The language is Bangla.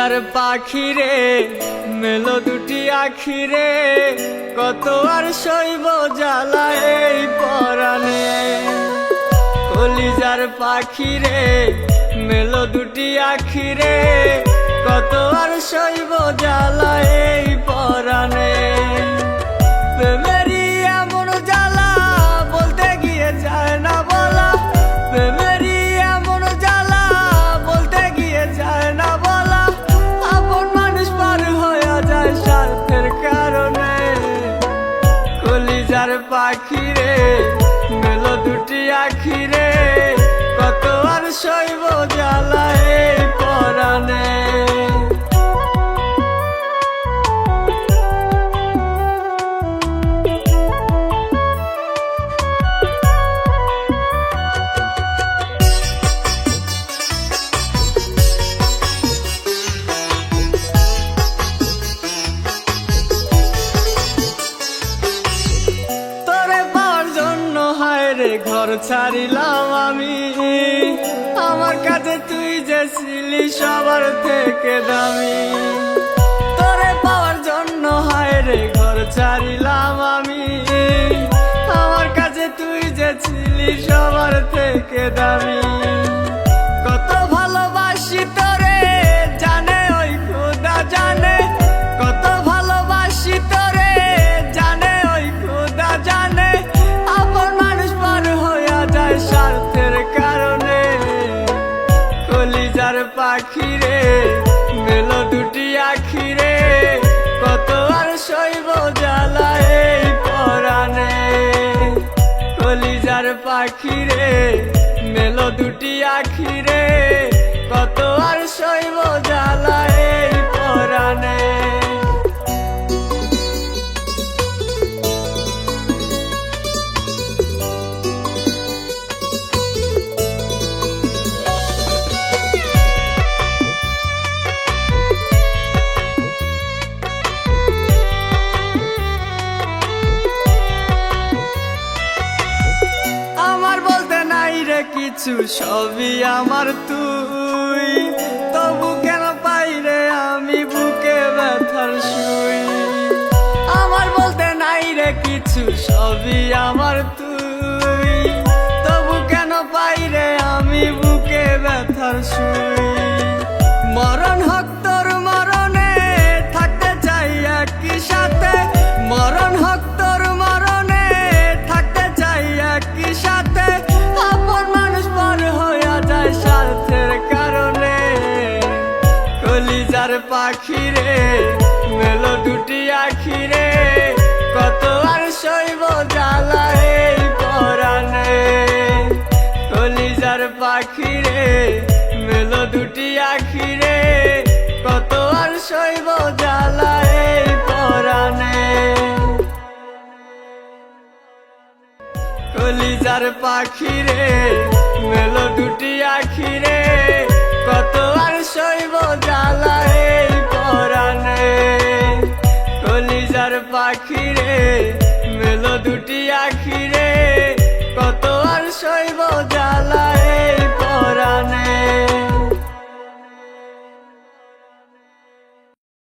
কলিজার পাখি রে মেলো দুটি আখি রে, কত আর সইব জ্বালা এই পরাণে। কলিজার পাখি রে মেলো দুটি আখি রে, কত আর সইব জ্বালা এই পরাণে। প্রেমেরই এমন জ্বালা বলতে গিয়ে যায় না বলা, প্রেমেরই এমন জ্বালা বলতে গিয়ে যায় না বলা। আপন মানুষ পার হয়ে যায় স্বার্থের কারণে। কলিজার পাখি রে মেলো দুটি আখি রে, কত আর সইব জ্বালা এই পরাণে। ঘর ছাড়িলাম আমি, আমার কাছে তুই যে ছিলি সবার থেকে দামি। তোরে পাওয়ার জন্য হায় রে ঘর ছাড়িলাম আমি, আমার কাছে তুই যে ছিলি সবার থেকে দামি। কত ভালোবাসি তোরে জানে ওই খোদা জানে, কত ভালোবাসি তোরে জানে ওই খোদা জানে। স্বার্থের কারণে কলিজার পাখি রে মেলো দুটি আখি রে, কত আর সইব জ্বালা এই পরাণে। কলিজার পাখি রে মেলো দুটি আখি রে, কত আর সইব জ্বালা এই পরাণে। কিছু সবই আমার তুই, তবু কেন পাই রে আমি বুকে ব্যথার শুই। আমার বলতে নাই রে কিছু সবই আমার তুই, তবু কেন পাই রে আমি বুকে ব্যথার শুই। মরণ হোক তোর মরণে থাকতে চাই একই সাথে, মরণ হোক তোর মরণে থাকতে চাই একই সাথে। আপন মানুষ পার হইয়া যায় স্বার্থের কারণে। কলিজার পাখি রে মেলো দুটি আখি রে, কত আর সইব জ্বালা এই পরাণে। কলিজার পাখি রে মেলো দুটি আখি রে, কত আর সইব জ্বালা এই পরাণে। কলিজার পাখি রে মেলো দুটি আখি রে, কত আর সইব জ্বালা এই পরাণে। কলিজার পাখি রে মেলো দুটি আখি রে।